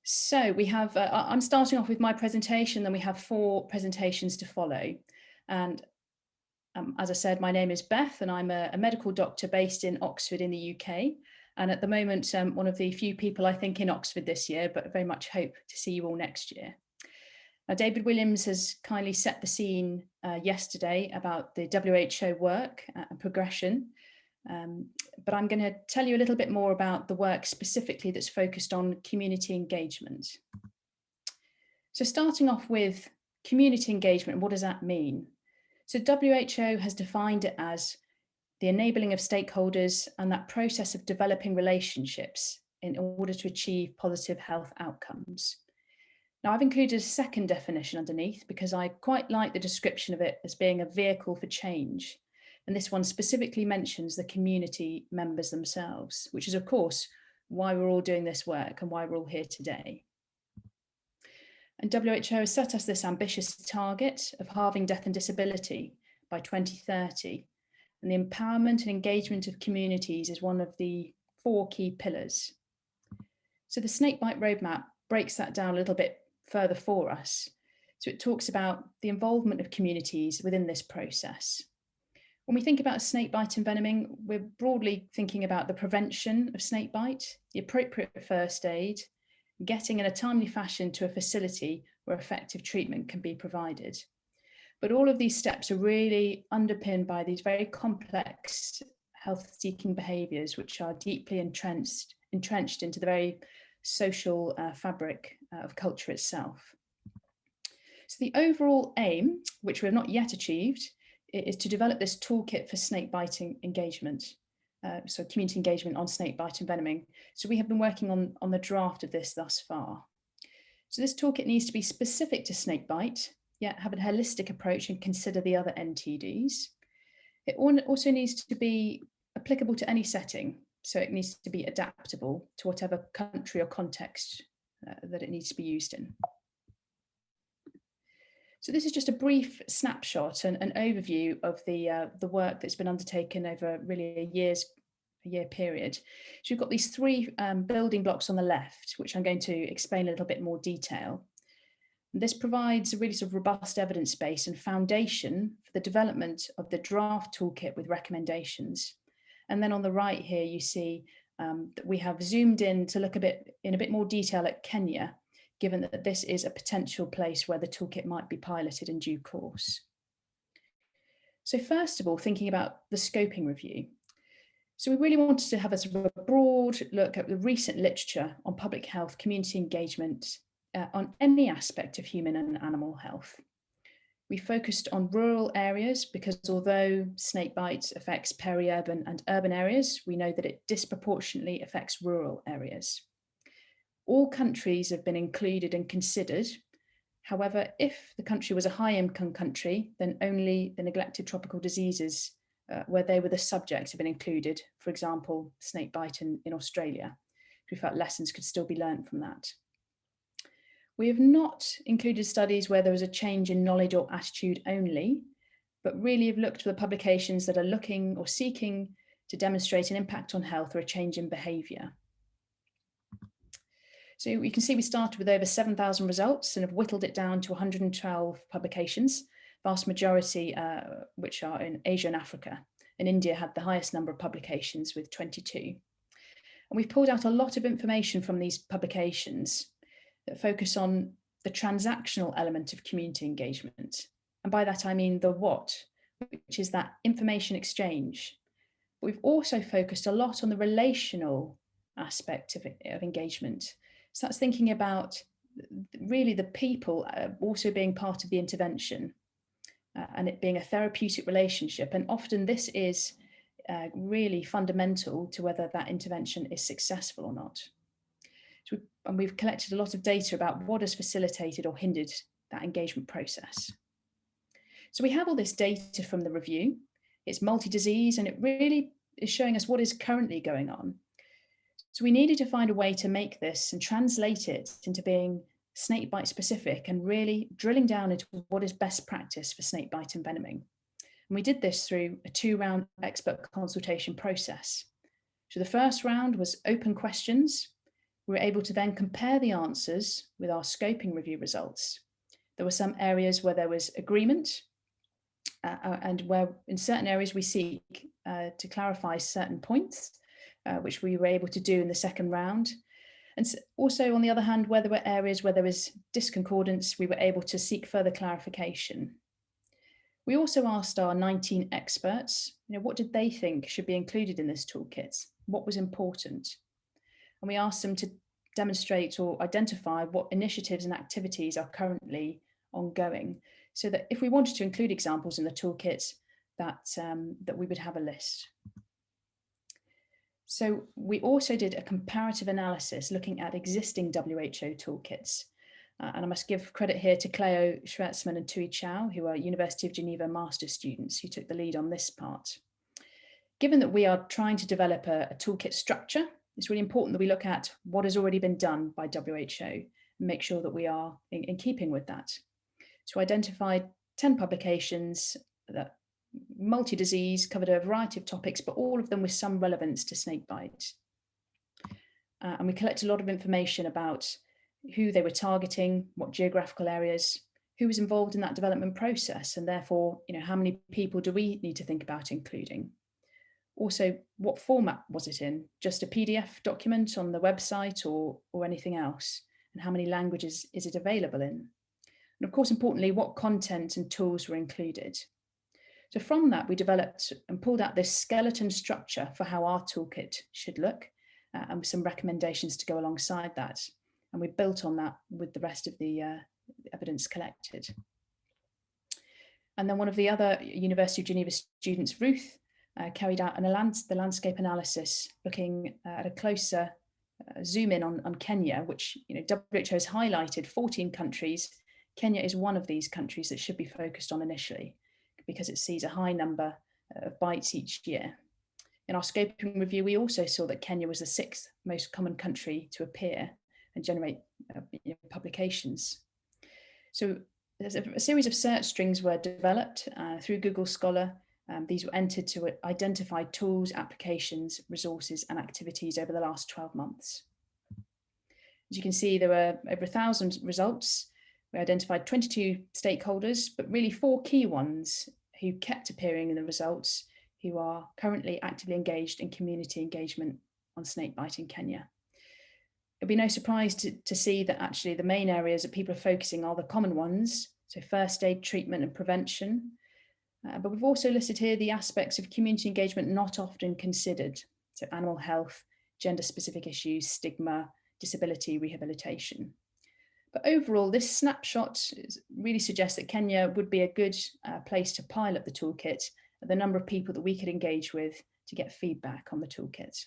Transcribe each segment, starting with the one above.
So we have, I'm starting off with my presentation, then we have 4 presentations to follow. And as I said, my name is Beth and I'm a medical doctor based in Oxford in the UK. And at the moment, one of the few people I think in Oxford this year, but very much hope to see you all next year. Now, David Williams has kindly set the scene yesterday about the WHO work and progression. But I'm going to tell you a little bit more about the work specifically that's focused on community engagement. So starting off with community engagement, what does that mean? So WHO has defined it as the enabling of stakeholders and that process of developing relationships in order to achieve positive health outcomes. Now, I've included a second definition underneath because I quite like the description of it as being a vehicle for change. And this one specifically mentions the community members themselves, which is, of course, why we're all doing this work and why we're all here today. And WHO has set us this ambitious target of halving death and disability by 2030. And the empowerment and engagement of communities is one of the 4 key pillars. So the snakebite roadmap breaks that down a little bit further for us. So it talks about the involvement of communities within this process. When we think about snakebite envenoming, we're broadly thinking about the prevention of snakebite, the appropriate first aid, getting in a timely fashion to a facility where effective treatment can be provided. But all of these steps are really underpinned by these very complex health-seeking behaviours, which are deeply entrenched into the very social fabric of culture itself. So the overall aim, which we have not yet achieved, is to develop this toolkit for snakebite engagement, so community engagement on snakebite envenoming. So we have been working on the draft of this thus far. So this toolkit needs to be specific to snakebite, yet have a holistic approach and consider the other NTDs. It also needs to be applicable to any setting, so it needs to be adaptable to whatever country or context that it needs to be used in. So this is just a brief snapshot and an overview of the work that's been undertaken over really a year period. So we've got these 3 building blocks on the left, which I'm going to explain in a little bit more detail. And this provides a really sort of robust evidence base and foundation for the development of the draft toolkit with recommendations. And then on the right here, you see that we have zoomed in to look in a bit more detail at Kenya, given that this is a potential place where the toolkit might be piloted in due course. So first of all, thinking about the scoping review. So we really wanted to have a sort of a broad look at the recent literature on public health, community engagement, on any aspect of human and animal health. We focused on rural areas because although snakebite affects peri-urban and urban areas, we know that it disproportionately affects rural areas. All countries have been included and considered. However, if the country was a high-income country, then only the neglected tropical diseases where they were the subject have been included, for example, snakebite in Australia. We felt lessons could still be learned from that. We have not included studies where there was a change in knowledge or attitude only, but really have looked for the publications that are looking or seeking to demonstrate an impact on health or a change in behaviour. So you can see we started with over 7,000 results and have whittled it down to 112 publications, vast majority which are in Asia and Africa. And India had the highest number of publications with 22. And we've pulled out a lot of information from these publications that focus on the transactional element of community engagement. And by that I mean the what, which is that information exchange. But we've also focused a lot on the relational aspect of engagement. So that's thinking about really the people also being part of the intervention and it being a therapeutic relationship. And often this is really fundamental to whether that intervention is successful or not. So we've collected a lot of data about what has facilitated or hindered that engagement process. So we have all this data from the review. It's multi-disease and it really is showing us what is currently going on. So we needed to find a way to make this and translate it into being snakebite specific and really drilling down into what is best practice for snakebite envenoming. And we did this through a 2-round expert consultation process. So the first round was open questions, We were able to then compare the answers with our scoping review results. There were some areas where there was agreement, and where in certain areas we seek to clarify certain points, which we were able to do in the second round. And also, on the other hand, where there were areas where there was disconcordance, we were able to seek further clarification. We also asked our 19 experts, what did they think should be included in this toolkit? What was important? And we asked them to demonstrate or identify what initiatives and activities are currently ongoing, so that if we wanted to include examples in the toolkit, that we would have a list. So we also did a comparative analysis looking at existing WHO toolkits. And I must give credit here to Cleo Schwertzman and Tui Chow, who are University of Geneva master's students, who took the lead on this part. Given that we are trying to develop a toolkit structure, it's really important that we look at what has already been done by WHO and make sure that we are in keeping with that. So we identified 10 publications that multi-disease, covered a variety of topics, but all of them with some relevance to snakebite. And we collected a lot of information about who they were targeting, what geographical areas, who was involved in that development process, and therefore, how many people do we need to think about including? Also, what format was it in? Just a PDF document on the website or anything else? And how many languages is it available in? And of course, importantly, what content and tools were included? So from that, we developed and pulled out this skeleton structure for how our toolkit should look, and with some recommendations to go alongside that. And we built on that with the rest of the evidence collected. And then one of the other University of Geneva students, Ruth, carried out the landscape analysis, looking at a closer zoom in on Kenya, which WHO has highlighted 14 countries. Kenya is one of these countries that should be focused on initially, because it sees a high number of bites each year. In our scoping review, we also saw that Kenya was the 6th most common country to appear and generate publications. So there's a series of search strings were developed through Google Scholar. These were entered to identify tools, applications, resources, and activities over the last 12 months. As you can see, there were over 1,000 results. We identified 22 stakeholders, but really 4 key ones who kept appearing in the results, who are currently actively engaged in community engagement on snakebite in Kenya. It'll be no surprise to see that actually the main areas that people are focusing are the common ones, so first aid, treatment, and prevention. But we've also listed here the aspects of community engagement not often considered, so animal health, gender-specific issues, stigma, disability, rehabilitation. But overall, this snapshot really suggests that Kenya would be a good place to pilot the toolkit, the number of people that we could engage with to get feedback on the toolkit.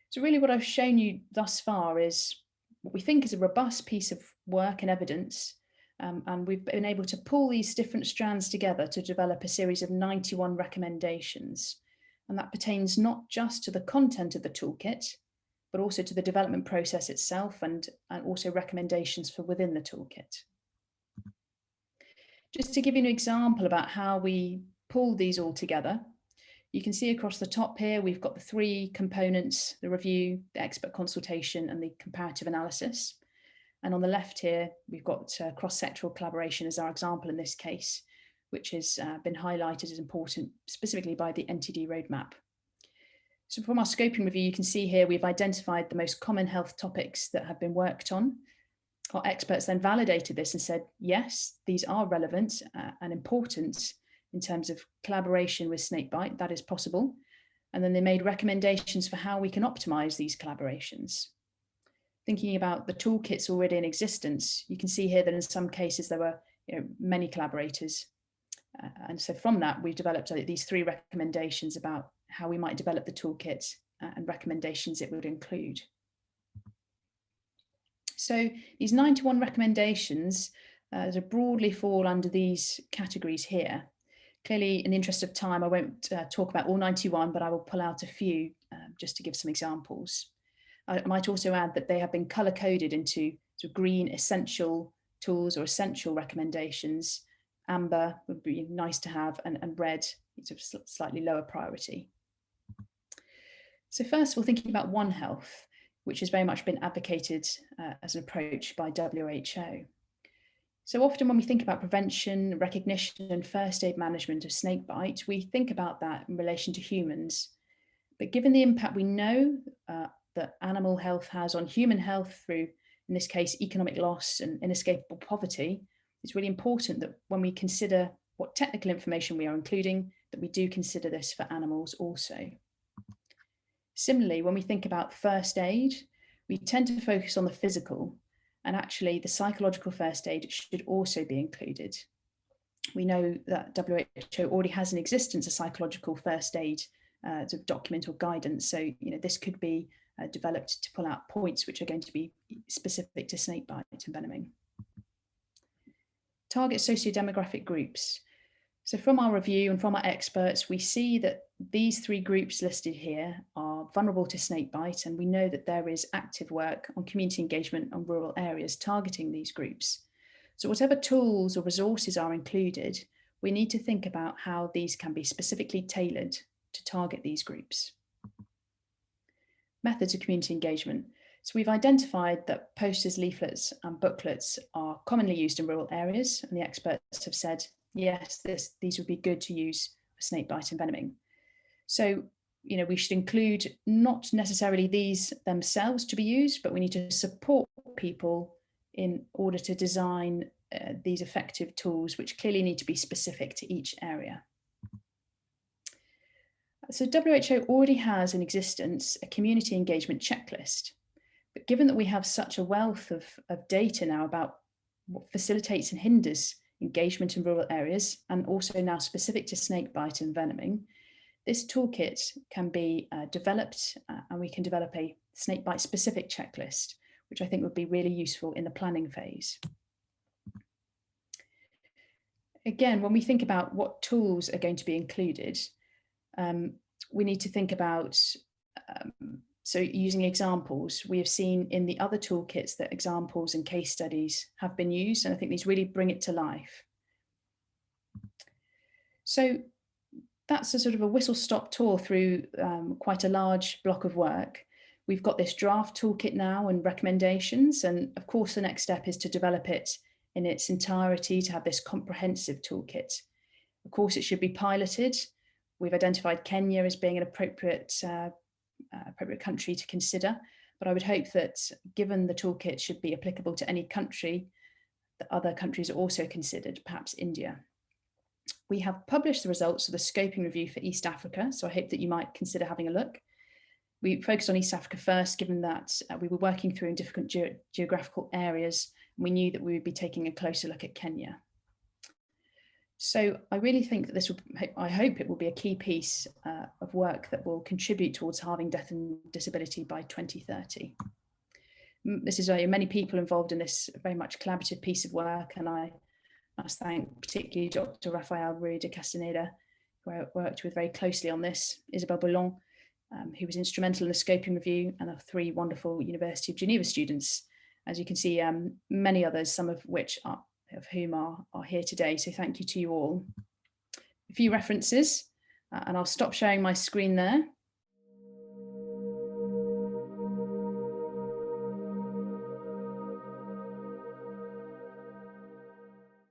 So really what I've shown you thus far is what we think is a robust piece of work and evidence, and we've been able to pull these different strands together to develop a series of 91 recommendations. And that pertains not just to the content of the toolkit, but also to the development process itself and also recommendations for within the toolkit. Just to give you an example about how we pulled these all together, you can see across the top here, we've got the 3 components: the review, the expert consultation, and the comparative analysis. And on the left here, we've got cross-sectoral collaboration as our example in this case, which has been highlighted as important specifically by the NTD roadmap. So from our scoping review, you can see here we've identified the most common health topics that have been worked on. Our experts then validated this and said, yes, these are relevant and important in terms of collaboration with snakebite, that is possible. And then they made recommendations for how we can optimize these collaborations. Thinking about the toolkits already in existence, you can see here that in some cases there were many collaborators. And so from that, we've developed these 3 recommendations about how we might develop the toolkit and recommendations it would include. So these 91 recommendations broadly fall under these categories here. Clearly, in the interest of time, I won't talk about all 91, but I will pull out a few just to give some examples. I might also add that they have been color-coded into green essential tools or essential recommendations. Amber would be nice to have, and red is of slightly lower priority. So first of all, thinking about One Health, which has very much been advocated as an approach by WHO. So often when we think about prevention, recognition, and first aid management of snakebite, we think about that in relation to humans. But given the impact we know that animal health has on human health through, in this case, economic loss and inescapable poverty, it's really important that when we consider what technical information we are including, that we do consider this for animals also. Similarly, when we think about first aid, we tend to focus on the physical, and actually the psychological first aid should also be included. We know that WHO already has in existence a psychological first aid sort of document or guidance. So, this could be developed to pull out points which are going to be specific to snakebite envenoming. Target socio-demographic groups. So from our review and from our experts, we see that these 3 groups listed here are vulnerable to snakebite, and we know that there is active work on community engagement on rural areas targeting these groups. So whatever tools or resources are included, we need to think about how these can be specifically tailored to target these groups. Methods of community engagement. So we've identified that posters, leaflets, and booklets are commonly used in rural areas, and the experts have said, yes, these would be good to use for snakebite envenoming. So, we should include not necessarily these themselves to be used, but we need to support people in order to design these effective tools, which clearly need to be specific to each area. So WHO already has in existence a community engagement checklist, but given that we have such a wealth of data now about what facilitates and hinders engagement in rural areas, and also now specific to snakebite and envenoming, this toolkit can be developed and we can develop a snakebite specific checklist, which I think would be really useful in the planning phase. Again, when we think about what tools are going to be included, we need to think about, so using examples. We have seen in the other toolkits that examples and case studies have been used, and I think these really bring it to life. So that's a sort of a whistle-stop tour through quite a large block of work. We've got this draft toolkit now and recommendations, and of course the next step is to develop it in its entirety to have this comprehensive toolkit. Of course, it should be piloted. We've identified Kenya as being an appropriate country to consider, but I would hope that given the toolkit should be applicable to any country, that other countries are also considered, perhaps India. We have published the results of the scoping review for East Africa, so I hope that you might consider having a look. We focused on East Africa first, given that we were working through in different geographical areas, and we knew that we would be taking a closer look at Kenya. So I really think that this will, I hope it will be a key piece of work that will contribute towards halving death and disability by 2030. This is many people involved in this very much collaborative piece of work, and I must thank particularly Dr. Rafael Rui de Castaneda, who I worked with very closely on this, Isabel Boullon, who was instrumental in the scoping review, and the 3 wonderful University of Geneva students. As you can see, many others, some of whom are here today. So thank you to you all. A few references, and I'll stop sharing my screen there.